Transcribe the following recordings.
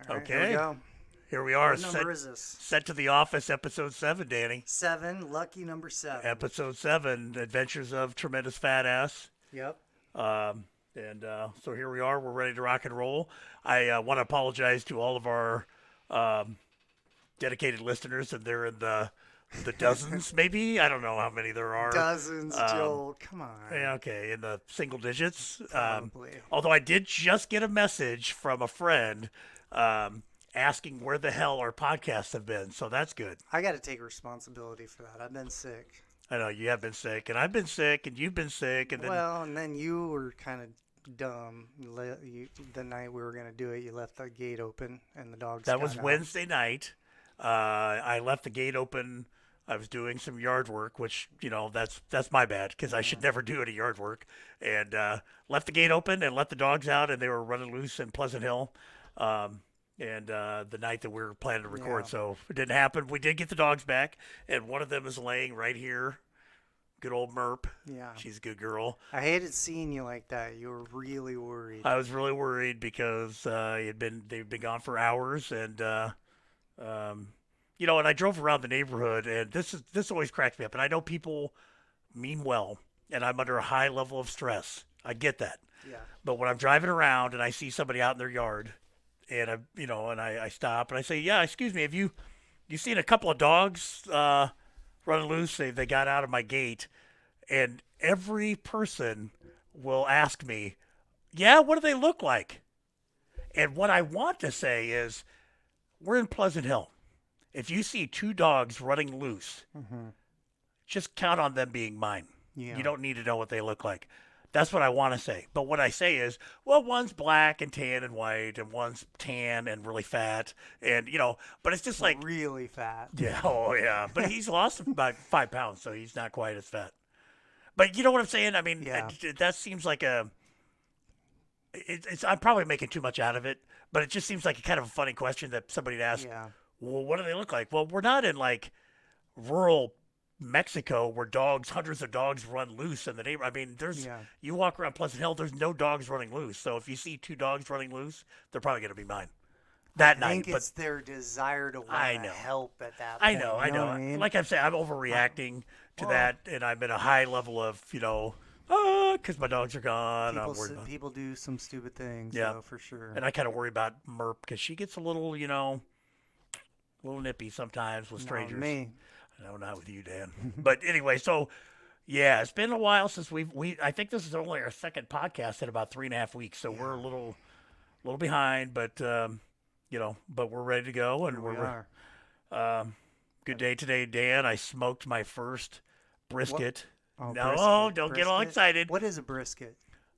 All right, here we Okay, go. here we are, What number is this? set to the office, episode 7, Danny. 7, lucky number 7. Episode 7, Adventures of Tremendous Fat Ass. Yep. So here we are, we're ready to rock and roll. I want to apologize to all of our um, dedicated listeners, and they're in the dozens, maybe. I don't know how many there are. Dozens, Joel. Come on. Yeah, okay, in the single digits. Probably. Although I did just get a message from a friend asking where the hell our podcasts have been, so that's good. I got to take responsibility for that. I've been sick. I know you have been sick, and I've been sick, and you've been sick, and then Well, and then you were kind of dumb. The night we were going to do it, you left the gate open, and the dogs that was got out. Wednesday night. I left the gate open. I was doing some yard work, which that's my bad because I should never do any yard work, and left the gate open and let the dogs out, and they were running loose in Pleasant Hill. The night that we were planning to record, Yeah. so it didn't happen. We did get the dogs back, and one of them is laying right here. Good old Merp. Yeah. She's a good girl. I hated seeing you like that. You were really worried. I was really worried because they'd been gone for hours, and and I drove around the neighborhood, and this always cracks me up. And I know people mean well, and I'm under a high level of stress. I get that. Yeah. But when I'm driving around and I see somebody out in their yard, and I stop and I say, yeah, excuse me, have you seen a couple of dogs running loose? They got out of my gate, and every person will ask me, yeah, what do they look like? And what I want to say is, we're in Pleasant Hill. If you see 2 dogs running loose, just count on them being mine. Yeah. You don't need to know what they look like. That's what I want to say. But what I say is, well, one's black and tan and white, and one's tan and really fat, and but it's just like, really fat. yeah, oh yeah. But he's lost about 5 pounds, so he's not quite as fat. But you know what I'm saying? I mean, Yeah. that seems like I'm probably making too much out of it, but it just seems like a kind of a funny question that somebody'd ask. Yeah. Well, what do they look like? Well, we're not in like rural Mexico where hundreds of dogs run loose in the neighborhood. I mean, Yeah. you walk around Pleasant Hill, there's no dogs running loose. So if you see 2 dogs running loose, they're probably going to be mine that I night. think it's their desire to I want to know. help at that I point. know, you know. What I mean? Like I'm saying, I'm overreacting to Well- that, and I'm at a high level of, because my dogs are gone. I'm worried about people do some stupid things, Yeah. though, for sure. And I kind of worry about Merp because she gets a little, little nippy sometimes with Not strangers. me. No, not with you, Dan. But anyway, so yeah, it's been a while since I think this is only our second podcast in about 3.5 weeks, so we're a little behind, but but we're ready to go, and We are. good day today, Dan. I smoked my first brisket. Oh, No, brisket, don't get all brisket? excited. What is a brisket?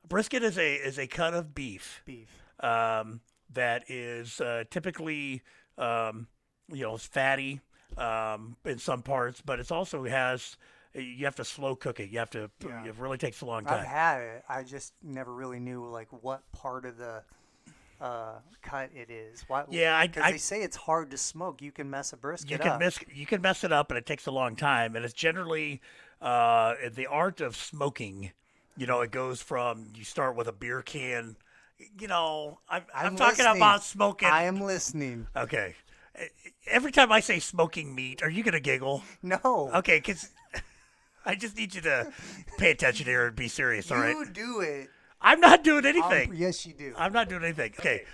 Brisket is a cut of beef. Beef. That is typically it's fatty in some parts, but it's also you have to slow cook it. You have to. Yeah. It really takes a long I've time. had it. I just never really knew like what part of the cut it is. Why? Yeah, because they say it's hard to smoke. You can mess a brisket You up. can mess it up, and it takes a long time. And it's generally the art of smoking. It goes from you start with a beer can. I'm talking listening. about smoking. I am listening. Okay. Every time I say smoking meat, are you gonna giggle? No. Okay, because I just need you to pay attention here and be serious. All right. You do it. I'm not doing anything. Yes, you do. I'm not doing anything. Okay,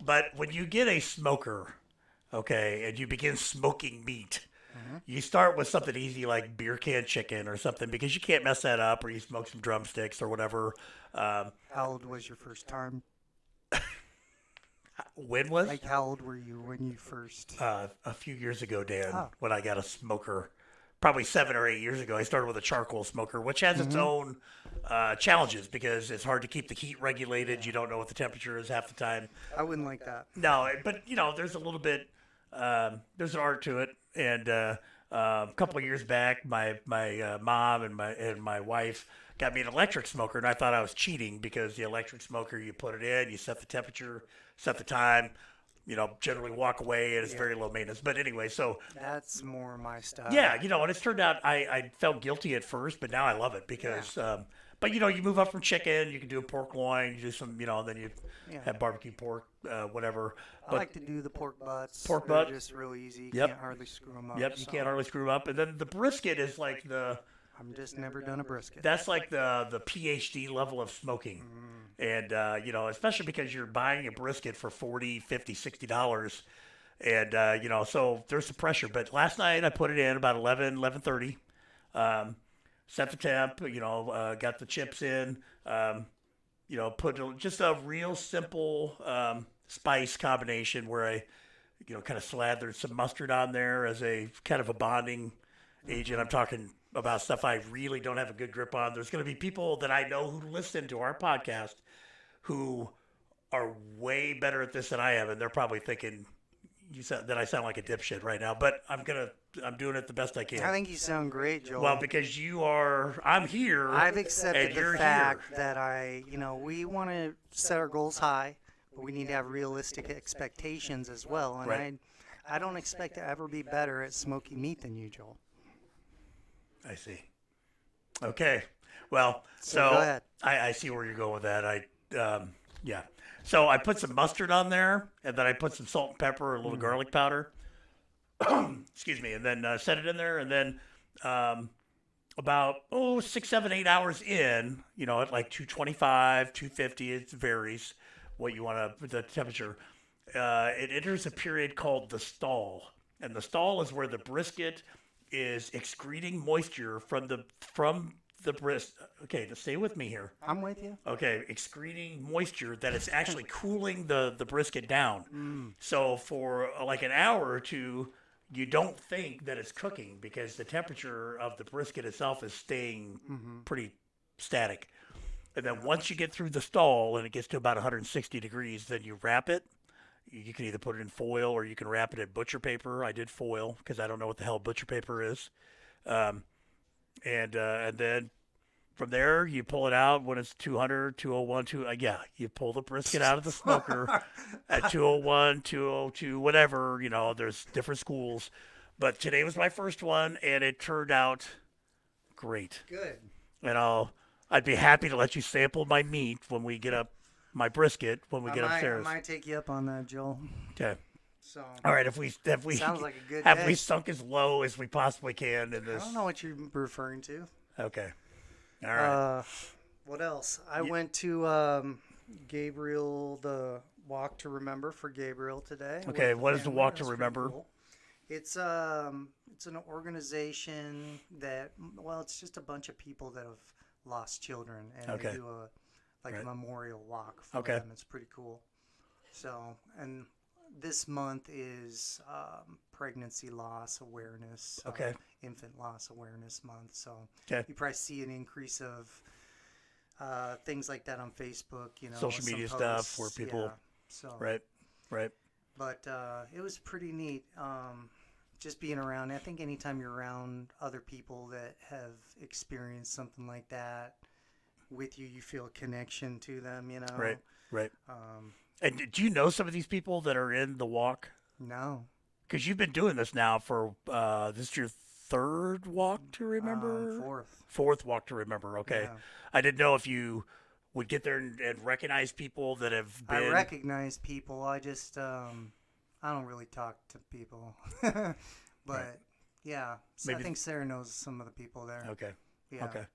but when you get a smoker, okay, and you begin smoking meat, you start with something easy like beer can chicken or something because you can't mess that up, or you smoke some drumsticks or whatever. How old was your first time? When was? Like, how old were you when you first? A few years ago, Dan, Oh. when I got a smoker. Probably 7 or 8 years ago, I started with a charcoal smoker, which has its own challenges because it's hard to keep the heat regulated. You don't know what the temperature is half the time. I wouldn't like that. No, but there's a little bit. There's an art to it, and a couple of years back, my mom and my wife got me an electric smoker, and I thought I was cheating because the electric smoker, you put it in, you set the temperature, set the time. Generally walk away, and it's very low maintenance. But anyway, so That's more my style. yeah, and it's turned out I felt guilty at first, but now I love it because But you move up from chicken. You can do a pork loin. You do some, then you Yeah. have barbecue pork, whatever. I But like to do the pork butts. pork They're butt. just real easy. You Yep. can't hardly screw them up. Yep, you so can't hardly screw 'em up. And then the brisket is like I'm just never done a brisket. that's like the PhD level of smoking. And, especially because you're buying a brisket for $40, $50, $60. And, so there's some pressure. But last night I put it in about 11:30. Set the temp, got the chips in, just a real simple spice combination where I, kind of slathered some mustard on there as a kind of a bonding agent. I'm talking about stuff I really don't have a good grip on. There's going to be people that I know who listen to our podcast who are way better at this than I am, and they're probably thinking you said that I sound like a dipshit right now. But I'm doing it the best I can. I think you sound great, Joel. Well, because I'm here. I've accepted and the you're fact here. that we want to set our goals high, but we need to have realistic expectations as well. And Right. I don't expect to ever be better at smoky meat than you, Joel. I see. Okay. Well, So go ahead. I see where you're going with that. Yeah. So I put some mustard on there, and then I put some salt and pepper, a little garlic powder. Excuse me, and then set it in there, and then about 6, 7, 8 hours in, at like 225, 250, it varies what you want to the temperature. It enters a period called the stall, and the stall is where the brisket is excreting moisture from the brisket. Okay, to stay with me here. I'm with you. Okay, excreting moisture that is actually cooling the brisket down. So for like an hour or two, you don't think that it's cooking because the temperature of the brisket itself is staying pretty static. And then once you get through the stall and it gets to about 160 degrees, then you wrap it. You can either put it in foil or you can wrap it in butcher paper. I did foil because I don't know what the hell butcher paper is. And then from there, you pull it out when it's 200, 201, you pull the brisket out of the smoker at 201, 202, whatever, there's different schools. But today was my first one, and it turned out great. Good. And I'd be happy to let you sample my meat when we get up, my brisket, when we get upstairs. I might take you up on that, Joel. Okay. So All right, have we sounds like a good have day. we sunk as low as we possibly can in I this? don't know what you're referring to. Okay. All right. What else? I went to Gabriel, the Walk to Remember for Gabriel today. Okay, with what is the family. Walk to That's pretty Remember? cool. It's an organization that it's just a bunch of people that have lost children, and Okay. they do a Right. memorial walk for Okay. them. It's pretty cool. So, and this month is pregnancy loss awareness. Okay. Infant loss awareness month. So Okay. you probably see an increase of things like that on Facebook. Social some media stuff posts, where people- yeah. So, Right. but it was pretty neat. Just being around. I think anytime you're around other people that have experienced something like that with you, you feel a connection to them. Right. Um, And do you know some of these people that are in the walk? no. Because you've been doing this now for this is your third walk to remember, Fourth. Walk to Remember. Okay, Yeah. I didn't know if you would get there and recognize people that have been. I recognize people. I just I don't really talk to people, but yeah. So I Maybe- think Sarah knows some of the people there. Okay. Yeah. Okay.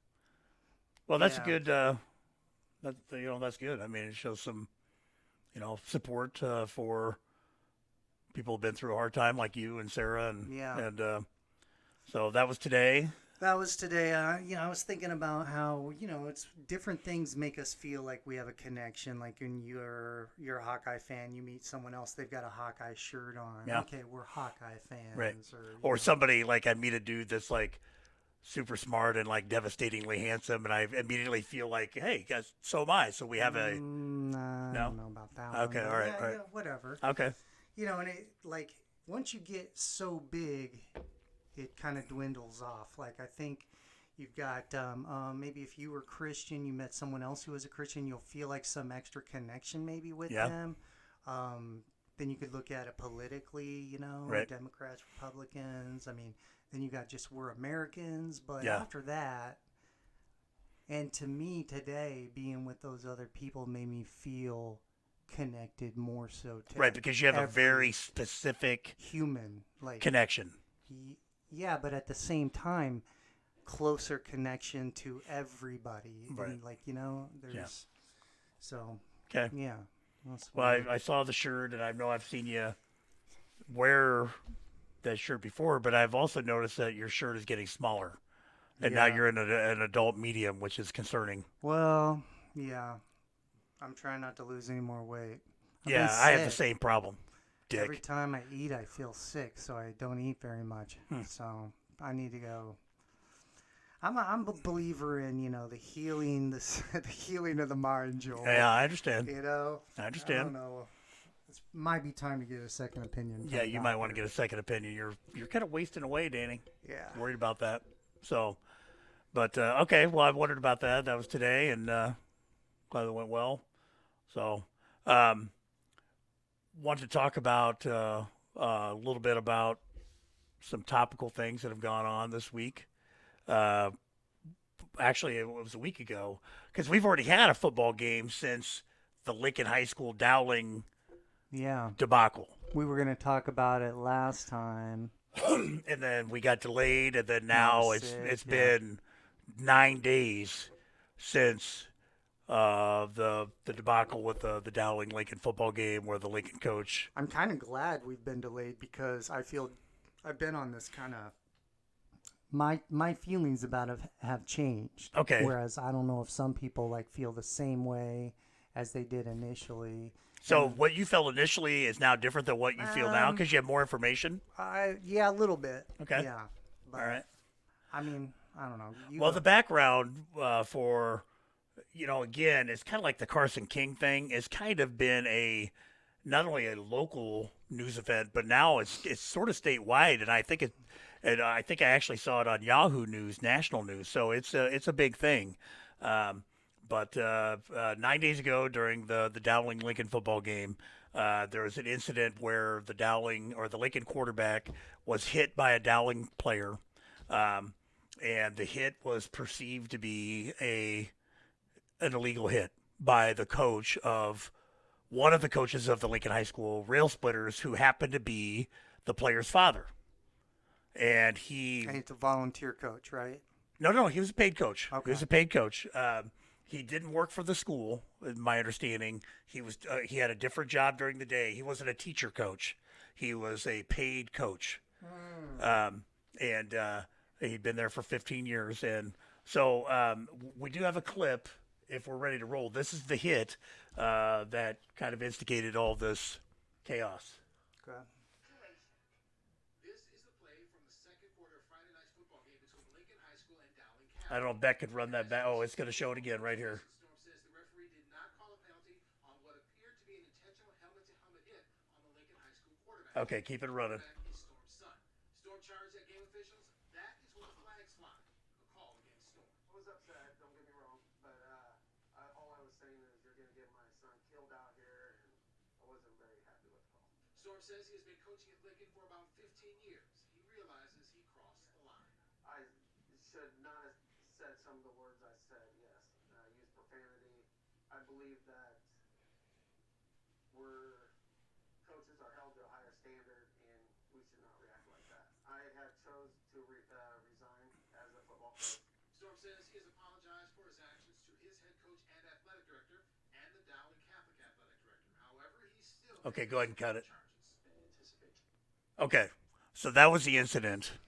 Well, that's Yeah. a good. That's good. I mean, it shows some, support for people who've been through a hard time like you and Sarah, and Yeah. and so that was today. That was today. I was thinking about how it's different things make us feel like we have a connection. Like when you're a Hawkeye fan, you meet someone else, they've got a Hawkeye shirt on. Yeah. Okay, we're Hawkeye fans. Right. Or Or somebody like I meet a dude that's like super smart and like devastatingly handsome, and I immediately feel like, hey, guys, so am I. So we have a I No? don't know about that. Okay, one, but all right, yeah, all right. yeah, whatever. okay. And it like once you get so big, it kind of dwindles off. Like I think you've got maybe if you were Christian, you met someone else who was a Christian, you'll feel like some extra connection maybe with Yeah. them. Then you could look at it politically, Right. Democrats, Republicans. I mean, then you got just we're Americans, but Yeah. after that, And to me today, being with those other people made me feel connected more so to Right, because you have a every very specific human. Like, connection. yeah, but at the same time, closer connection to everybody. Right. And like, you know, Yeah. there's so Okay. yeah. That's Well, what I saw the shirt, and I know I've seen you wear that shirt before, but I've also noticed that your shirt is getting smaller, and now Yeah. you're in an adult medium, which is concerning. Well, yeah. I'm trying not to lose any more weight. I've Yeah, been I have the sick. same problem, Every Dick. time I eat, I feel sick, so I don't eat very much. Hmm. So I need to go. I'm a believer in the healing the healing of the mind, Joel. Yeah, I understand. You know, I I understand. don't know. It might be time to get a second opinion. From Yeah, a you might want to doctor. get a second opinion. You're kind of wasting away, Danny. Yeah. Worried about that. So, but okay. Well, I wondered about that. That was today, and glad it went well. So, um, wanted to talk about a little bit about some topical things that have gone on this week. Uh, Actually, it was a week ago because we've already had a football game since the Lincoln High School Dowling Yeah. debacle. We were gonna talk about it last time. And then we got delayed, and then I now was it's sick, yeah. been 9 days since the debacle with the Dowling Lincoln football game where the Lincoln coach. I'm kind of glad we've been delayed because I feel I've been on this kind of my feelings about it have changed. Okay. Whereas I don't know if some people like feel the same way as they did initially. So what you felt initially is now different than what you feel now because you have more information. Yeah, a little bit. Okay. Yeah. But, All right. I mean, I don't know. Well, the background for, again, it's kind of like the Carson King thing. It's kind of been not only a local news event, but now it's sort of statewide, and I think I actually saw it on Yahoo News, national news. So it's a big thing. But 9 days ago, during the Dowling Lincoln football game, there was an incident where the Dowling or the Lincoln quarterback was hit by a Dowling player. And the hit was perceived to be an illegal hit by the coach of one of the coaches of the Lincoln High School Rail Splitters, who happened to be the player's father. And he it's a volunteer coach, right? no, he was a paid coach. Okay. He was a paid coach. He didn't work for the school, in my understanding. He had a different job during the day. He wasn't a teacher coach. He was a paid coach. And he'd been there for 15 years. And so we do have a clip if we're ready to roll. This is the hit that kind of instigated all this chaos. Okay. This is the play from the second quarter of Friday night's football game between Lincoln High School and Dowling Catholic. I don't know if Beck could run that back. Oh, it's going to show it again right here. Storm says the referee did not call a penalty on what appeared to be an intentional helmet-to-helmet hit on the Lincoln High School quarterback. Okay, keep it running. Quarterback is Storm's son. Storm charged at game officials. That is when the flags fly. A call against Storm. I was upset, don't get me wrong, but all I was saying is you're going to get my son killed out here, and I wasn't very happy with the call. Storm says he has been coaching at Lincoln for about 15 years. He realizes he crossed the line. I should not have said some of the words I said, yes. Used profanity. I believe that coaches are held to a higher standard, and we should not react like that. I have chose to resign as a football coach. Storm says he has apologized for his actions to his head coach and athletic director and the Dowling Catholic athletic director. However, he's still Okay, go ahead and cut it. charges. Okay, so that was the incident.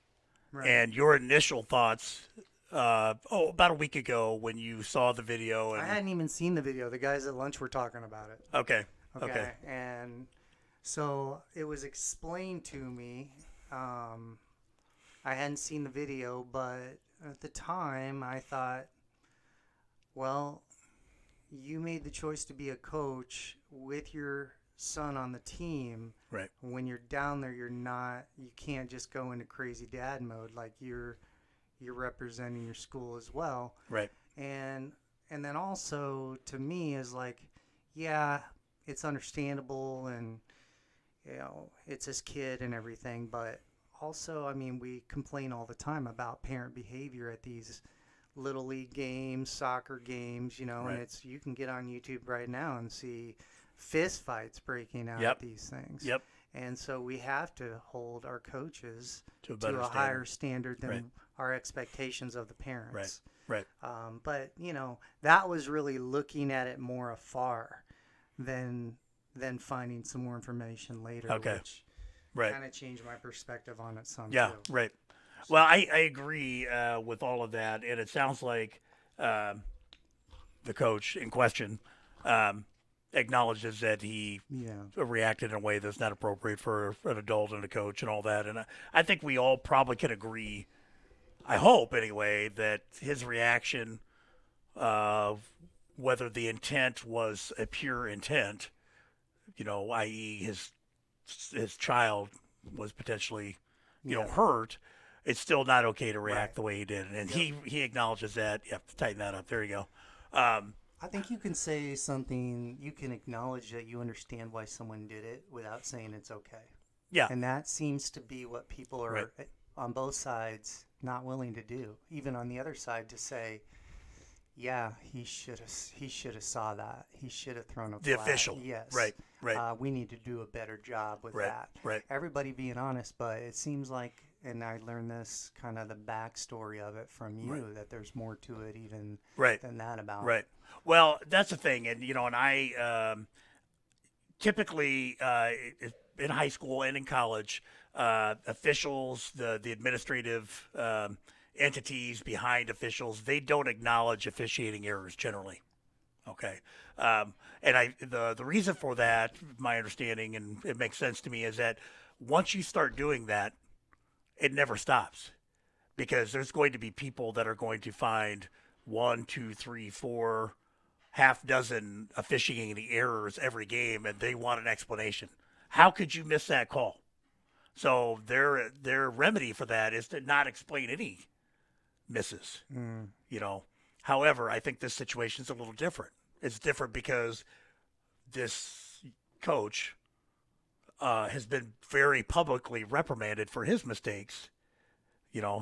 Right. And your initial thoughts, about a week ago when you saw the video. I And hadn't even seen the video. The guys at lunch were talking about it. Okay. And so it was explained to me. I hadn't seen the video, but at the time I thought, well, you made the choice to be a coach with your son on the team. Right. When you're down there, you can't just go into crazy dad mode. Like you're representing your school as well. Right. And then also to me is like, yeah, it's understandable and it's his kid and everything, but also I mean we complain all the time about parent behavior at these little league games, soccer games, and Right. you can get on YouTube right now and see fist fights breaking out Yep. at these things. Yep. And so we have to hold our coaches To a to better a higher standard than Right. our expectations of the parents. Right. But that was really looking at it more afar than finding some more information later, Okay. which Right. kind of changed my perspective on it some Yeah. too. Right. Well, I agree with all of that, and it sounds like the coach in question acknowledges that he Yeah. reacted in a way that's not appropriate for an adult and a coach and all that. And I think we all probably can agree, I hope anyway, that his reaction, whether the intent was a pure intent, i.e. his child was potentially, hurt, it's still not okay to react Right. the way he did. And he acknowledges that. You have to tighten that up. There you go. I think you can say something, you can acknowledge that you understand why someone did it without saying it's okay. Yeah. And that seems to be what people are Right. on both sides not willing to do. Even on the other side to say, yeah, he should have saw that. He should have thrown a The flag. official. Yes. Right. Right. We need to do a better job with Right. that. Right. Everybody being honest, but it seems like, and I learned this kind of the backstory of it from you, that there's more to it even Right. than that about Right. Well, that's the thing, and and I typically in high school and in college, officials, the administrative entities behind officials, they don't acknowledge officiating errors generally. Okay, and the reason for that, my understanding, and it makes sense to me, is that once you start doing that, it never stops, because there's going to be people that are going to find 1, 2, 3, 4, half dozen officiating errors every game, and they want an explanation. How could you miss that call? So their remedy for that is to not explain any misses. However, I think this situation is a little different. It's different because this coach has been very publicly reprimanded for his mistakes.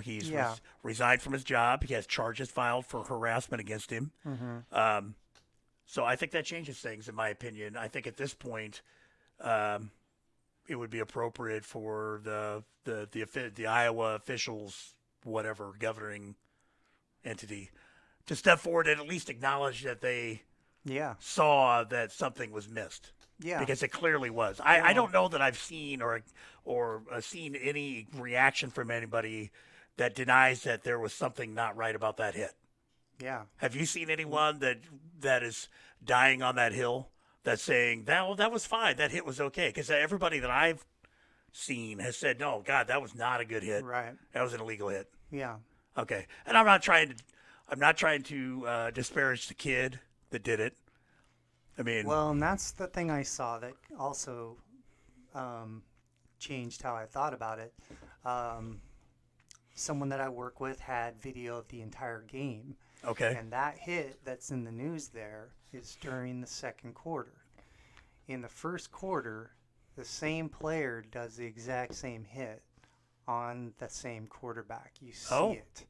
He's Yeah. resigned from his job. He has charges filed for harassment against him. Mm-hmm. So I think that changes things, in my opinion. I think at this point, it would be appropriate for the Iowa officials, whatever governing entity, to step forward and at least acknowledge that they Yeah. saw that something was missed. Yeah. Because it clearly was. I don't know that I've seen or seen any reaction from anybody that denies that there was something not right about that hit. Yeah. Have you seen anyone that is dying on that hill that's saying that was fine, that hit was okay? Because everybody that I've seen has said, no, God, that was not a good hit. Right. That was an illegal hit. Yeah. Okay, and I'm not trying to disparage the kid that did it. I mean, Well, and that's the thing I saw that also changed how I thought about it. Someone that I work with had video of the entire game. okay, And that hit that's in the news there is during the second quarter. In the first quarter, the same player does the exact same hit on the same quarterback. You see Oh. it.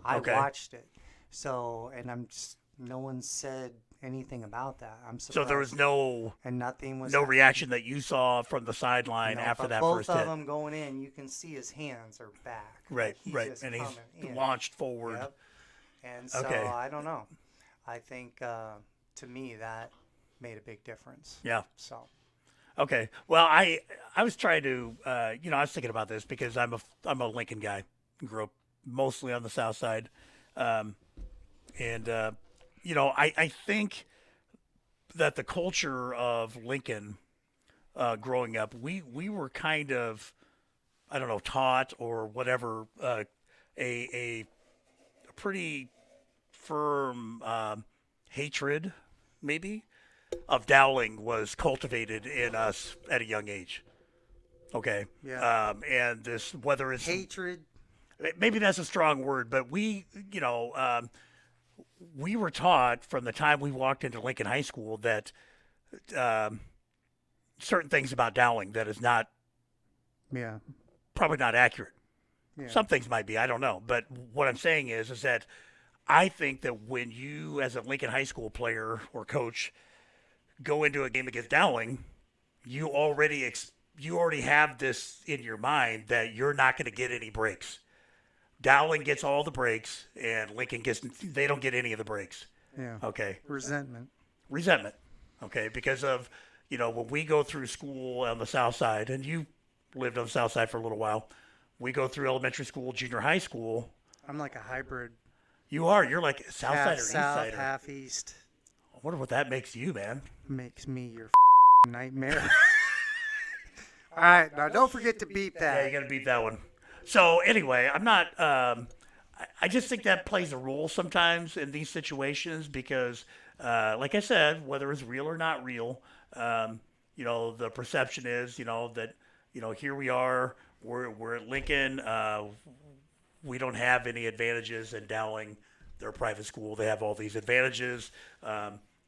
I Okay. watched it. So, and no one said anything about that. I'm surprised. so there was no and nothing was reaction that you saw from the sideline no, after but that both first of hit. them going in, you can see his hands are back. Right, Like he's right, just and he's coming in. launched forward. Yep. And so Okay. I don't know. I think to me that made a big difference. Yeah. So Okay. Well, I was trying to I was thinking about this because I'm a Lincoln guy. Grew up mostly on the South Side, and I think that the culture of Lincoln growing up, we were kind of, I don't know, taught or whatever, a pretty firm hatred maybe of Dowling was cultivated in us at a young age. Okay. Yeah. And this, whether it's hatred. maybe that's a strong word, but we were taught from the time we walked into Lincoln High School that certain things about Dowling that is not Yeah. probably not accurate. Yeah. Some things might be, I don't know. But what I'm saying is that I think that when you, as a Lincoln High School player or coach, go into a game against Dowling, you already have this in your mind that you're not going to get any breaks. Dowling gets all the breaks, and Lincoln they don't get any of the breaks. Yeah. Okay. Resentment. Okay, because of, when we go through school on the south side, and you lived on the south side for a little while, we go through elementary school, junior high school. I'm like a hybrid. You're like south Half side or east south, side. half east. I wonder what that makes you, man. Makes me your nightmare. All right, now don't forget to beep Yeah, that. you got to beat that one. So anyway, I'm not. I just think that plays a role sometimes in these situations because, like I said, whether it's real or not real, the perception is, that, here we are, we're at Lincoln, we don't have any advantages in Dowling. They're a private school. They have all these advantages.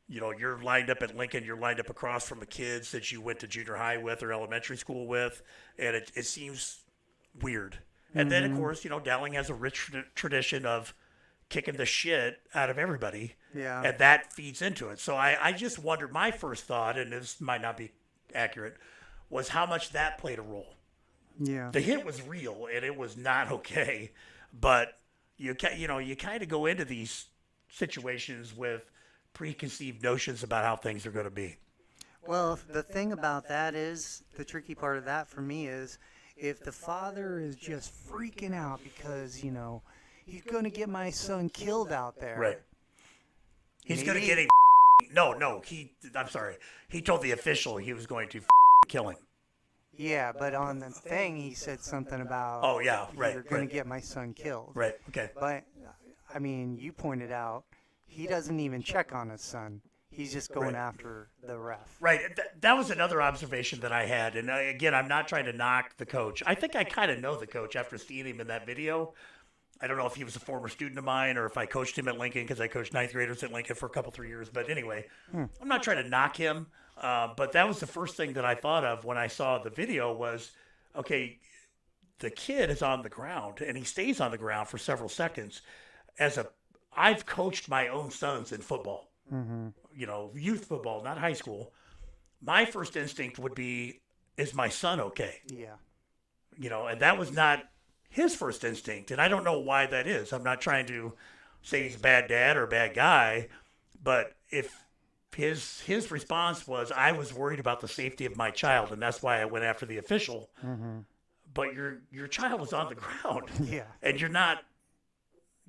You're lined up at Lincoln. You're lined up across from the kids that you went to junior high with or elementary school with, and it seems weird. And then, of course, Dowling has a rich tradition of kicking the shit out of everybody, Yeah. and that feeds into it. So I just wondered, my first thought, and this might not be accurate, was how much that played a role. Yeah. The hit was real, and it was not okay, but you kind of go into these situations with preconceived notions about how things are going to be. Well, the thing about that is, the tricky part of that for me is, if the father is just freaking out because, he's going to get my son killed out there. Right. He's going to Maybe- get I'm sorry. He told the official he was going to kill him. Yeah, but on the thing, he said something about, Oh, yeah, right, you're going right. to get my son killed. Right. Okay. But, I mean, you pointed out, he doesn't even check on his son. He's just going Right. after the ref. Right. That was another observation that I had. And again, I'm not trying to knock the coach. I think I kind of know the coach after seeing him in that video. I don't know if he was a former student of mine or if I coached him at Lincoln because I coached ninth graders at Lincoln for a couple, 3 years. But anyway, I'm not trying to knock him. But that was the first thing that I thought of when I saw the video was, okay, the kid is on the ground and he stays on the ground for several seconds. I've coached my own sons in football, youth football, not high school. My first instinct would be, is my son okay? Yeah. And that was not his first instinct. And I don't know why that is. I'm not trying to say he's a bad dad or a bad guy, but if his response was, I was worried about the safety of my child, and that's why I went after the official. But your child is on the ground, Yeah. and you're not.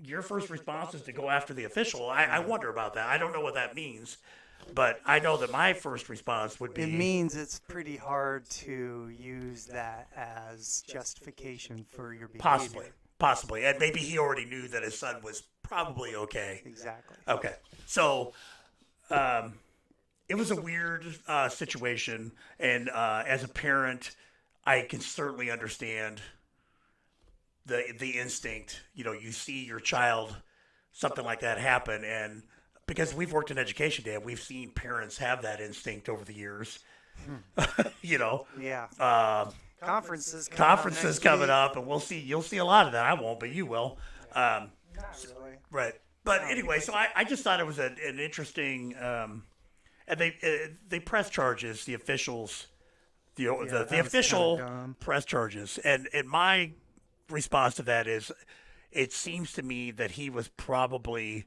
Your first response is to go after the official. I wonder about that. I don't know what that means, but I know that my first response would be. It means it's pretty hard to use that as justification for your behavior. Possibly, and maybe he already knew that his son was probably okay. Exactly. Okay, so it was a weird situation, and as a parent, I can certainly understand the instinct. You see your child, something like that happen, and because we've worked in education, Dan, we've seen parents have that instinct over the years. Yeah. Conferences. Conferences coming up, and you'll see a lot of that. I won't, but you will. Not really. Right. But anyway, so I just thought it was an interesting, and they press charges, the officials, the that was official kinda dumb. press charges, and my response to that is, it seems to me that he was probably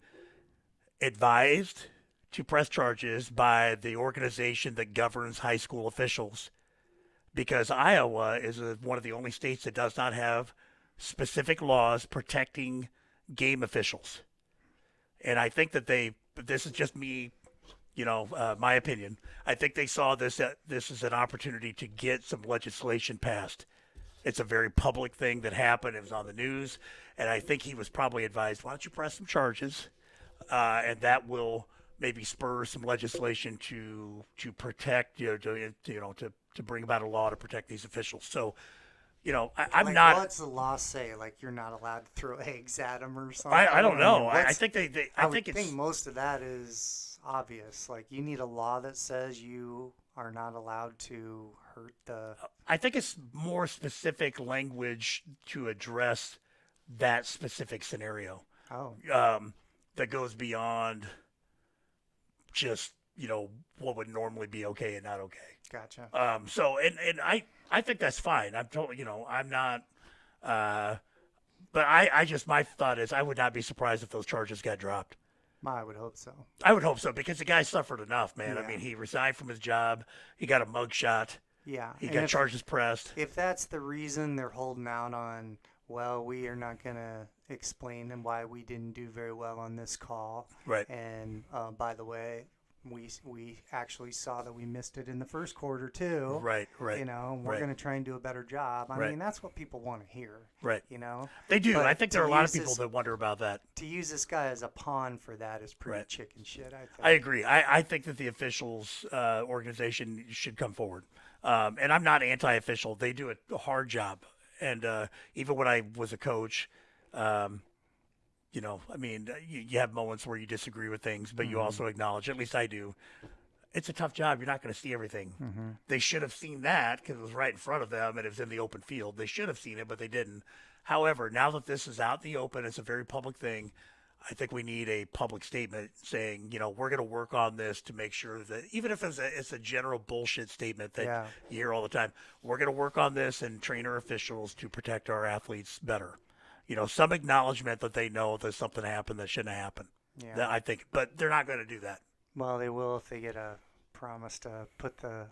advised to press charges by the organization that governs high school officials, because Iowa is one of the only states that does not have specific laws protecting game officials. And I think that this is just me, my opinion. I think they saw this as an opportunity to get some legislation passed. It's a very public thing that happened. It was on the news. And I think he was probably advised, why don't you press some charges? And that will maybe spur some legislation to protect, to bring about a law to protect these officials. So, I'm Like, not. what's the law say? Like, you're not allowed to throw eggs at them or something? I don't know. I What's- think I I would think it's. think most of that is obvious. Like, you need a law that says you are not allowed to hurt the. I think it's more specific language to address that specific scenario. Oh. that goes beyond just, what would normally be okay and not okay. Gotcha. So, and I think that's fine. I'm totally, I'm not, but I just, my thought is I would not be surprised if those charges got dropped. I would hope so. I would hope so because the guy suffered enough, man. I Yeah. mean, he resigned from his job. He got a mugshot. Yeah. He and got if, charges pressed. if that's the reason they're holding out on, well, we are not going to explain them why we didn't do very well on this call. Right. And by the way, we actually saw that we missed it in the first quarter too. Right, right. We're right. going to try and do a better job. I Right. mean, that's what people want to hear. Right. They They do. But I think there to are a lot of use people this- that wonder about that. To use this guy as a pawn for that is pretty Right. chicken shit, I think. I agree. I think that the officials organization should come forward. And I'm not anti-official. They do a hard job. And even when I was a coach, I mean, you have moments where you disagree with things, but you also acknowledge, at least I do, it's a tough job. You're not going to see everything. They should have seen that because it was right in front of them and it was in the open field. They should have seen it, but they didn't. However, now that this is out in the open, it's a very public thing. I think we need a public statement saying, we're going to work on this to make sure that even if it's a general bullshit statement that Yeah. you hear all the time, we're going to work on this and train our officials to protect our athletes better. Some acknowledgement that they know that something happened that shouldn't happen. Yeah. That I think, but they're not going to do that. Well, they will if they get a promise to put the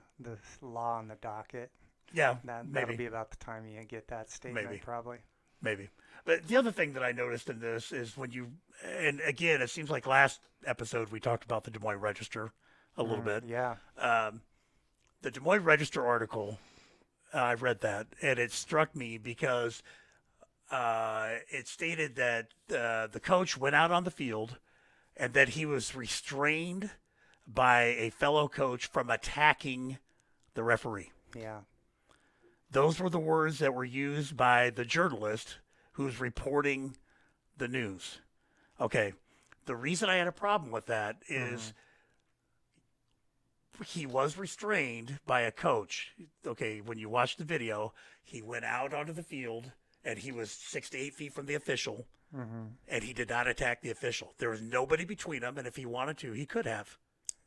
law on the docket. Yeah, That'll maybe. be about the time you get that statement, Maybe. probably. Maybe. But the other thing that I noticed in this is and again, it seems like last episode we talked about the Des Moines Register a little bit. Yeah. The Des Moines Register article, I read that, and it struck me because it stated that the coach went out on the field and that he was restrained by a fellow coach from attacking the referee. Yeah. Those were the words that were used by the journalist who's reporting the news. Okay. The reason I had a problem with that is he was restrained by a coach. Okay. When you watch the video, he went out onto the field and he was 6 to 8 feet from the official and he did not attack the official. There was nobody between them. And if he wanted to, he could have.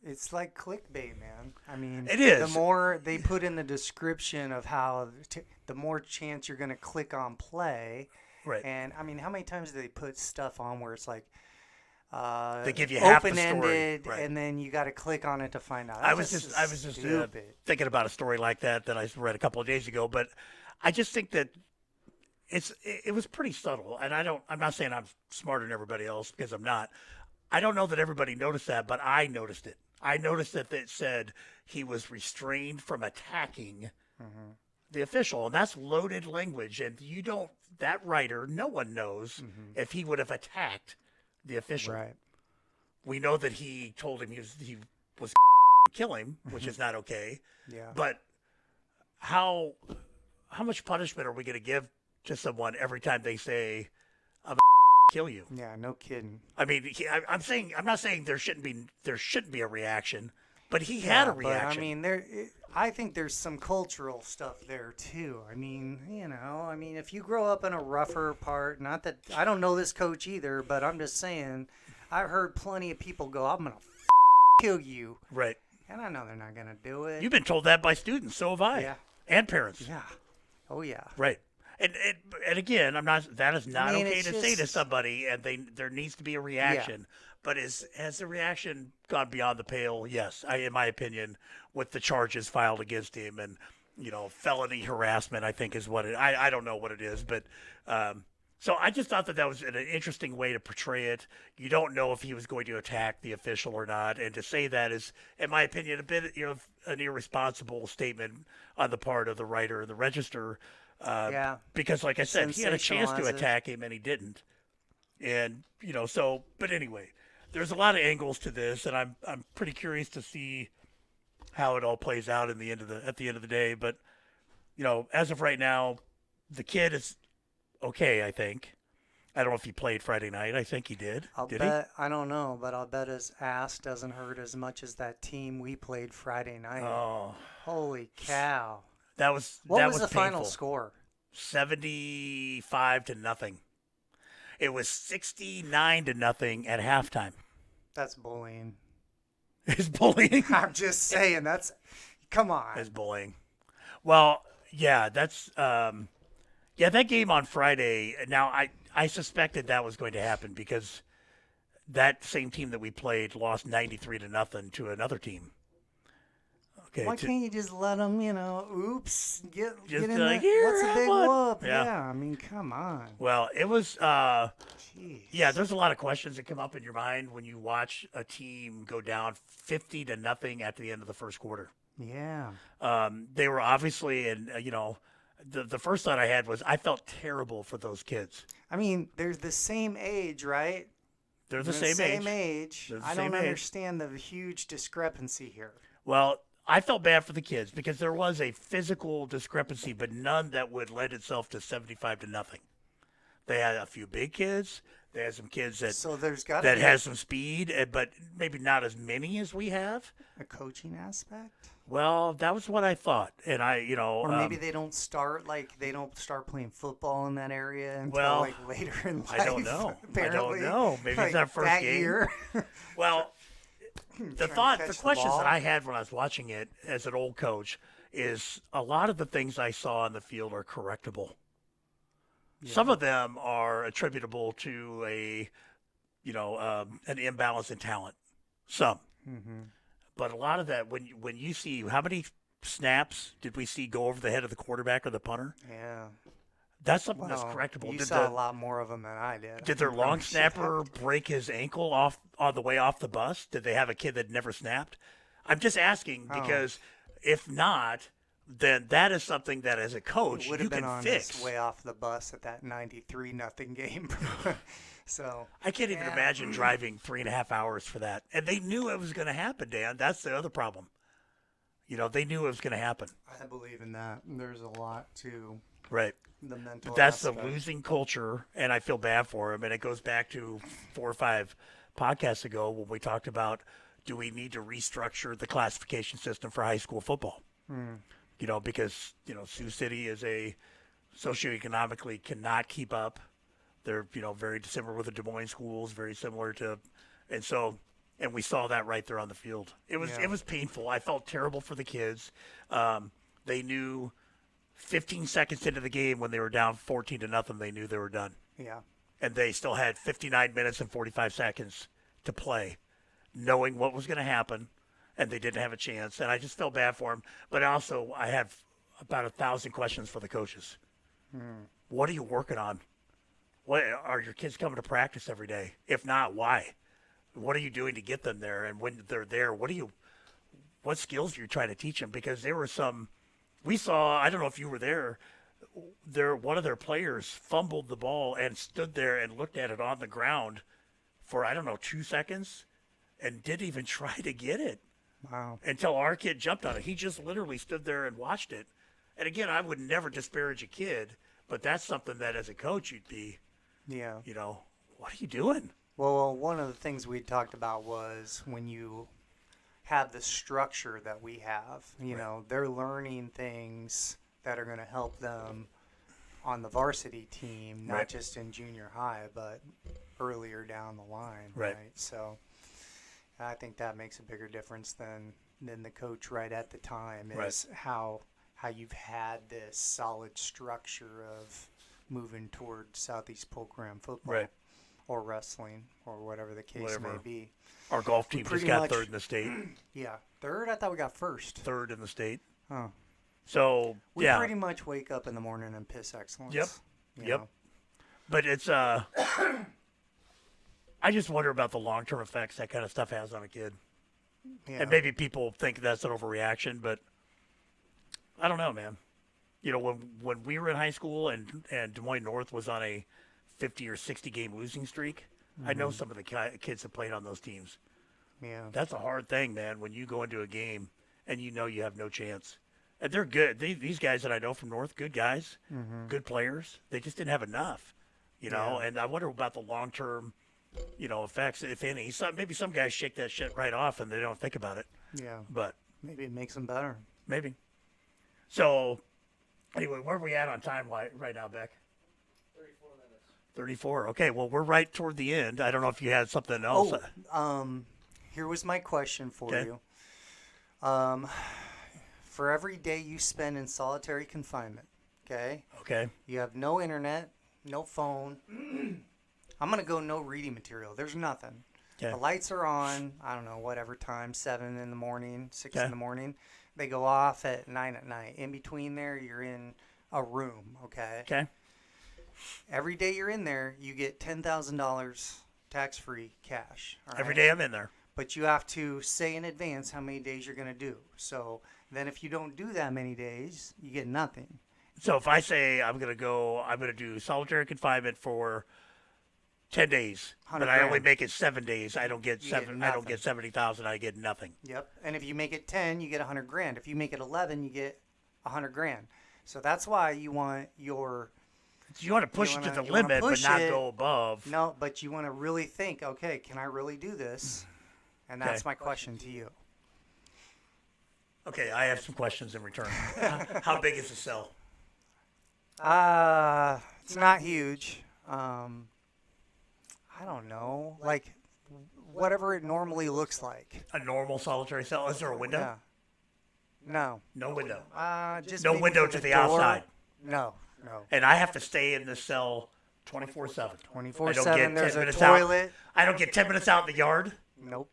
It's like clickbait, man. I mean, It is. The more they put in the description of how, the more chance you're going to click on play. Right. And I mean, how many times do they put stuff on where it's like, They give you half the story. open-ended, Right. and then you got to click on it to find out. I was That's just stupid. thinking about a story like that I read a couple of days ago, but I just think that it was pretty subtle, and I'm not saying I'm smarter than everybody else because I'm not. I don't know that everybody noticed that, but I noticed it. I noticed that it said he was restrained from attacking the official, and that's loaded language. And that writer, no one knows if he would have attacked the official. Right. We know that he told him he was kill him, which is not okay. Yeah. But how much punishment are we going to give to someone every time they say, "I'm kill you"? Yeah. No kidding. I mean, I'm not saying there shouldn't be a reaction, but he had a reaction. But I mean, I think there's some cultural stuff there too. I mean, if you grow up in a rougher part, not that I don't know this coach either, but I'm just saying, I've heard plenty of people go, "I'm gonna kill you," Right. and I know they're not gonna do it. You've been told that by students, so have I, Yeah. and parents. Yeah. Oh yeah. Right. And again, that is not okay it's to say to just- somebody, and there needs to be a reaction. But has the reaction gone beyond the pale? Yes, in my opinion, with the charges filed against him and felony harassment, I think is what I don't know what it is, but so I just thought that was an interesting way to portray it. You don't know if he was going to attack the official or not, and to say that is, in my opinion, a bit an irresponsible statement on the part of the writer of the Register. Yeah. Because, like I said, he had a chance to Sensationalize it. attack him and he didn't. And but anyway, there's a lot of angles to this, and I'm pretty curious to see how it all plays out at the end of the day. But as of right now, the kid is okay. I think. I don't know if he played Friday night. I think he did. Did he? I don't know, but I'll bet his ass doesn't hurt as much as that team we played Friday night. Oh, Holy cow! that was What that was the painful. final score? 75-0. It was 69-0 at halftime. That's bullying. It's bullying. I'm just saying. Come on. It's bullying. Well, yeah, that's that game on Friday. Now I suspected that was going to happen because that same team that we played lost 93-0 to another team. Okay. Why can't you just let them, oops, get in like, there? "Here, What's a have big fun." whoop? Yeah. Yeah, I mean, come on. Well, it was Jeez. yeah, there's a lot of questions that come up in your mind when you watch a team go down 50-0 at the end of the first quarter. Yeah. They were obviously, and the first thought I had was I felt terrible for those kids. I mean, they're the same age, right? They're the They're same age. age. They're the I same don't age. understand the huge discrepancy here. Well, I felt bad for the kids because there was a physical discrepancy, but none that would lend itself to 75-0. They had a few big kids. They had some kids So there's got to that be has some speed, but maybe not as many as we have. a coaching aspect. Well, that was what I thought, and Or maybe they don't start playing football in that area until Well, later in life. I don't know. Apparently. I don't know. Maybe it's our first that game. year. Well, the catch the questions ball. that I had when I was watching it as an old coach is a lot of the things I saw on the field are correctable. Some of them are attributable to an imbalance in talent. Some, but a lot of that when you see how many snaps did we see go over the head of the quarterback or the punter? Yeah. That's something Well, that's correctable. You Did saw the- a lot more of them than I did. Did their long snapper break his ankle off on the way off the bus? Did they have a kid that never snapped? I'm just asking because if not, then that is something that as a coach would you have been can on fix. his way off the bus at that 93-0 game. So I can't even imagine driving 3.5 hours for that. And they knew it was going to happen, Dan. That's the other problem. They knew it was going to happen. I believe in that. There's a lot to Right. the mental. But that's aspect. the losing culture, and I feel bad for him. And it goes back to 4 or 5 podcasts ago when we talked about do we need to restructure the classification system for high school football? Because Sioux City is socioeconomically cannot keep up. They're very similar with the Des Moines schools, very similar to, and we saw that right there on the field. It was painful. I felt terrible for the kids. They knew 15 seconds into the game when they were down 14-0, they knew they were done. Yeah. And they still had 59 minutes and 45 seconds to play, knowing what was going to happen, and they didn't have a chance. And I just felt bad for them. But also, I have about 1,000 questions for the coaches. What are you working on? What are your kids coming to practice every day? If not, why? What are you doing to get them there? And when they're there, what skills are you trying to teach them? Because there were some, we saw, I don't know if you were there, one of their players fumbled the ball and stood there and looked at it on the ground for, 2 seconds and didn't even try to get it. Wow. Until our kid jumped on it. He just literally stood there and watched it. And again, I would never disparage a kid, but that's something that as a coach you'd be, Yeah. what are you doing? Well, one of the things we talked about was when you have the structure that we have, they're learning things that are going to help them on the varsity team, not Right. just in junior high, but earlier down the line. Right. So I think that makes a bigger difference than the coach right at the time is how you've had this solid structure of moving toward Southeast Program football. Right. Or wrestling, or whatever the case Whatever. may be. Our golf team just pretty got much- third in the state. Yeah, third. I thought we got first. Third in the state. Huh. So, We yeah. pretty much wake up in the morning and piss excellence. Yep. you Yep. know. But it's I just wonder about the long-term effects that kind of stuff has on a kid. Yeah. And maybe people think that's an overreaction, but I don't know, man. When we were in high school and Des Moines North was on a 50 or 60 game losing streak, I know some of the kids that played on those teams. Yeah. That's a hard thing, man, when you go into a game and you have no chance. And they're good. These guys that I know from North, good guys, good players. They just didn't have enough, Yeah. And I wonder about the long-term, effects, if any. Maybe some guys shake that shit right off and they don't think about it. Yeah. But Maybe it makes them better. maybe. So, anyway, where are we at on time right now, Beck? 34 minutes. 34. Okay, well, we're right toward the end. I don't know if you had something else. Here was my question for Okay. you. For every day you spend in solitary confinement, okay, Okay. you have no internet, no phone. I'm going to go no reading material. There's nothing. Okay. The lights are on, I don't know, whatever time, 7 in the morning, 6 Okay. in the morning. They go off at 9 at night. In between there, you're in a room, okay? Okay. Every day you're in there, you get $10,000 tax-free cash. all Every right? day I'm in there. But you have to say in advance how many days you're going to do. So then if you don't do that many days, you get nothing. So if I say I'm going to do solitary confinement for 10 days, 100 but I only grand. make it 7 days, I don't get You get seven. I don't nothing. get 70,000. I get nothing. Yep. And if you make it 10, you get 100 grand. If you make it 11, you get 100 grand. So that's why you want your So you want to push it wanna- to the you wanna limit, but push not it. go above. no, but you want to really think, okay, can I really do this? And that's Okay. my question to you. Okay, I have some questions in return. How big is the cell? It's not huge. I don't know, like whatever it normally looks like. A normal solitary cell? Is there a window? Yeah. No. No window. Just No maybe window for to the door. outside. No. And I have to stay in this cell 24/7. 24/7. There's a minutes toilet. Out. I don't get 10 minutes out in the yard. Nope.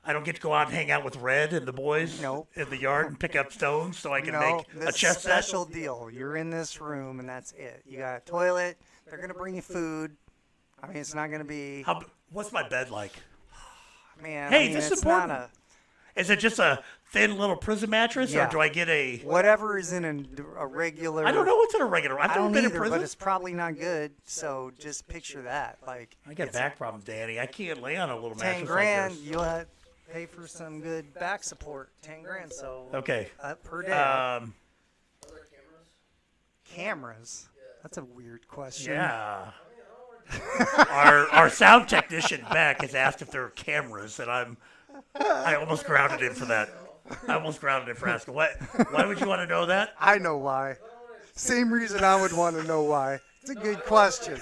I don't get to go out and hang out with Red and the boys Nope. in the yard and pick up stones so I can No, make this a is chess set. special deal. You're in this room and that's it. You got a toilet. They're gonna bring you food. I mean, it's not gonna be. What's my bed like? Man. Hey, I mean, this is it's not important. Is it just a thin little prison mattress, Yeah. or do I get a? whatever is in a regular. I don't know what's in a regular. I've I never don't been in either, prison. but it's probably not good. So just picture that. Like I got back problems, Danny. I can't lay on a little 10 mattress grand. like this. You'll have to pay for some good back support. 10 grand. So Okay. per day. Cameras. That's a weird question. Yeah. our sound technician Beck has asked if there are cameras, and I almost grounded him for that. I almost grounded him for asking why would you want to know that? I know why. Same reason I would want to know why. It's a good question.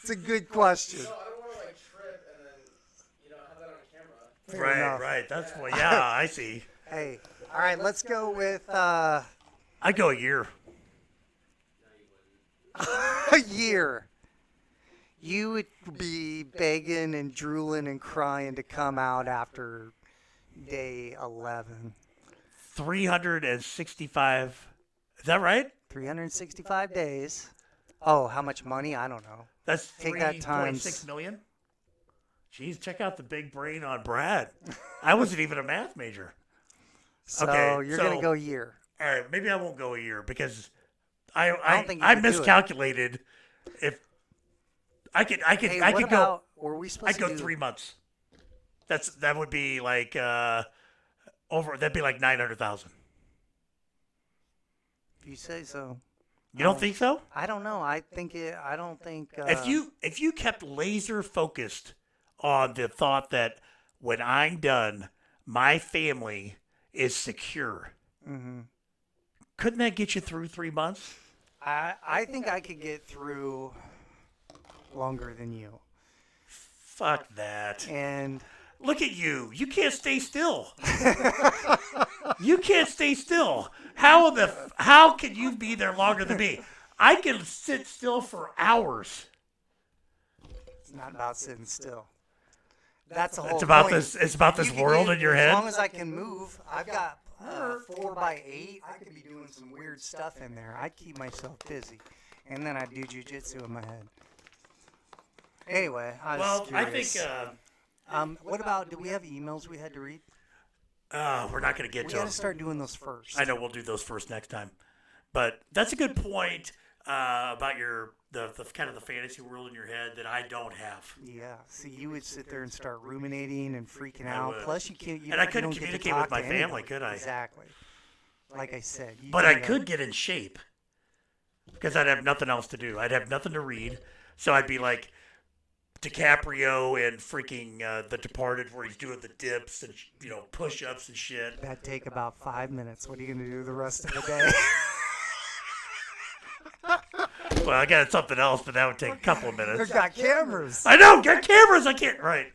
It's a good question. I don't want to like trip and then have that on camera. Fair Right, enough. right. That's what. Yeah, I see. Hey, all right. Let's go with I'd go a year. a year. You would be begging and drooling and crying to come out after day 11. 365. Is that right? 365 days. Oh, how much money? I don't know. That's Take that times- 3.6 million. Jeez, check out the big brain on Brad. I wasn't even a math major. So Okay, you're gonna so- go year. All right, maybe I won't go a year because I don't think you I could do it. miscalculated. If I could Hey, I what could go. about? Were we supposed I'd to go do 3 months. That would be like over. That'd be like 900,000. If you say so. You don't think so? I don't know. I think it. I don't think. If you kept laser focused on the thought that when I'm done, my family is secure, couldn't that get you through 3 months? I think I could get through longer than you. Fuck that. And Look at you. You can't stay still. You can't stay still. How can you be there longer than me? I can sit still for hours. it's not about sitting still. That's a whole. It's about point. this. It's about this You can world get- in your As head. long as I can move, I've got 4x8. I could be doing some weird stuff in there. I'd keep myself busy, and then I'd do jujitsu in my head. Anyway, I was Well, I curious. think What about? Do we have emails we had to read? we're not going to get We to got them. to start doing those first. I know we'll do those first next time, but that's a good point about the kind of the fantasy world in your head that I don't have. Yeah. See, you would sit there and start ruminating and freaking I out. would. Plus, you can't. You And I don't- you couldn't don't get to communicate with talk my to family, anybody. could I? Exactly. Like I said. You But I need a- could get in shape because I'd have nothing else to do. I'd have nothing to read, so I'd be like DiCaprio in freaking The Departed, where he's doing the dips and push-ups and shit. That'd take about 5 minutes. What are you gonna do the rest of the day? Well, I got something else, but that would take a couple of We've minutes. got cameras. I know, got cameras. I can't. Right.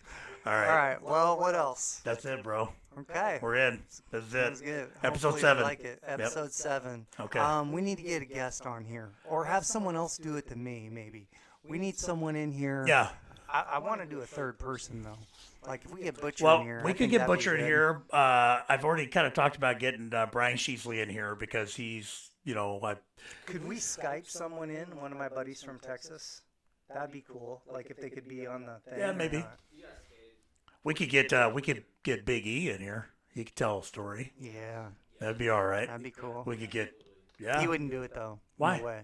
All right. All right. Well, what else? That's it, bro. Okay. We're in. That's it. Sounds good. Episode Hopefully you 7. like it. Episode 7. Okay. We need to get a guest on here, or have someone else do it than me. Maybe we need someone in here. Yeah. I want to do a third person though. Like if we get Butcher Well, in here, we I could think get that'd be Butcher in good. here. I've already kind of talked about getting Brian Sheasley in here because he's, Could we Skype someone in? One of my buddies from Texas. That'd be cool. Like if they could be on the thing. Yeah, or maybe. not. we could get Big E in here. He could tell a story. Yeah, That'd be all right. that'd be cool. We could get, yeah, He wouldn't do it though. Why? No way.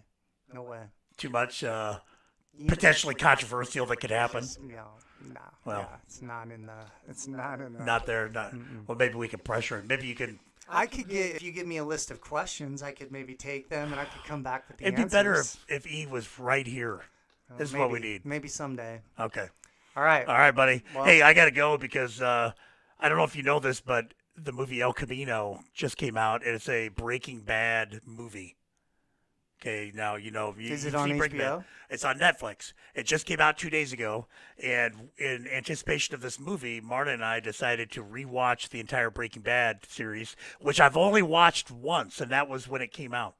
No way. too much You- potentially controversial that could happen. Yeah, nah. Well. yeah, it's not in the. It's not in the. Not there. Not. Well, maybe we can pressure him. Maybe you can. I could get if you give me a list of questions, I could maybe take them and I could come back with the It'd be better answers. if E was right here. This is Maybe, what we need. Maybe someday. Okay. All right. All right, buddy. Well- Hey, I gotta go because I don't know if you know this, but the movie El Camino just came out, and it's a Breaking Bad movie. Okay, now you know. Is it you've on seen Breaking Bad. HBO? It's on Netflix. It just came out 2 days ago, and in anticipation of this movie, Marta and I decided to rewatch the entire Breaking Bad series, which I've only watched once, and that was when it came out.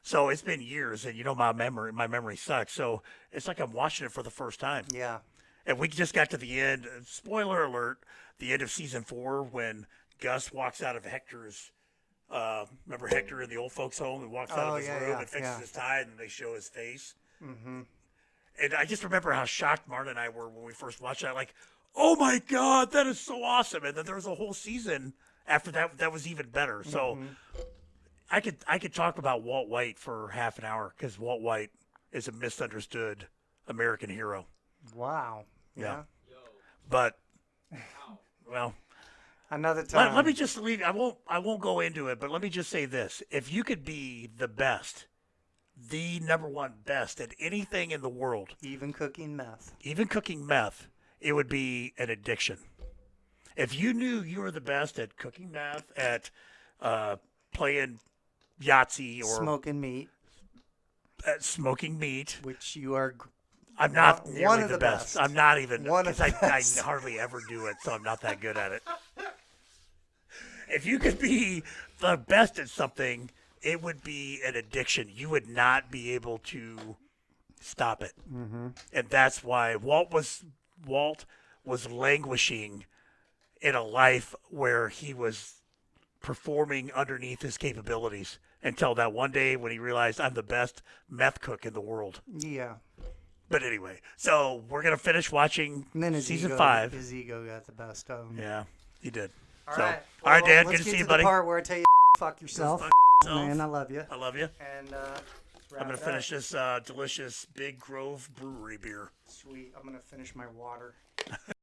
So it's been years, and you know my memory sucks. So it's like I'm watching it for the first time. Yeah. And we just got to the end. Spoiler alert: the end of season 4 when Gus walks out of Hector's. Remember Hector in the old folks' home and walks out Oh, of his yeah, room yeah, and fixes yeah. his tie, and then they show his face. Mm-hmm. And I just remember how shocked Marta and I were when we first watched that. Like, oh my God, that is so awesome! And then there was a whole season after that that was even better. So I could talk about Walt White for half an hour because Walt White is a misunderstood American hero. Wow. Yeah. But well. Another time. Let me just leave. I won't go into it, but let me just say this: if you could be the best, the number one best at anything in the world, Even cooking meth. even cooking meth, it would be an addiction. If you knew you were the best at cooking meth, at playing Yahtzee or Smoking meat, at smoking meat, which you are. I'm not One nearly of the the best. best. I'm not even. One of 'cause the I best. hardly ever do it, so I'm not that good at it. If you could be the best at something, it would be an addiction. You would not be able to stop it, and that's why Walt was languishing in a life where he was performing underneath his capabilities until that one day when he realized I'm the best meth cook in the world. Yeah. But anyway, so we're gonna finish watching And then his season ego, 5. His ego got the best of him. Yeah, he did. All So, right. all right, Dad. Let's Good to get see you, the buddy. part where I tell you fuck yourself. fuck yourself. Man, I love you. I love you. And I'm gonna finish this delicious Big Grove Brewery beer. Sweet. I'm gonna finish my water.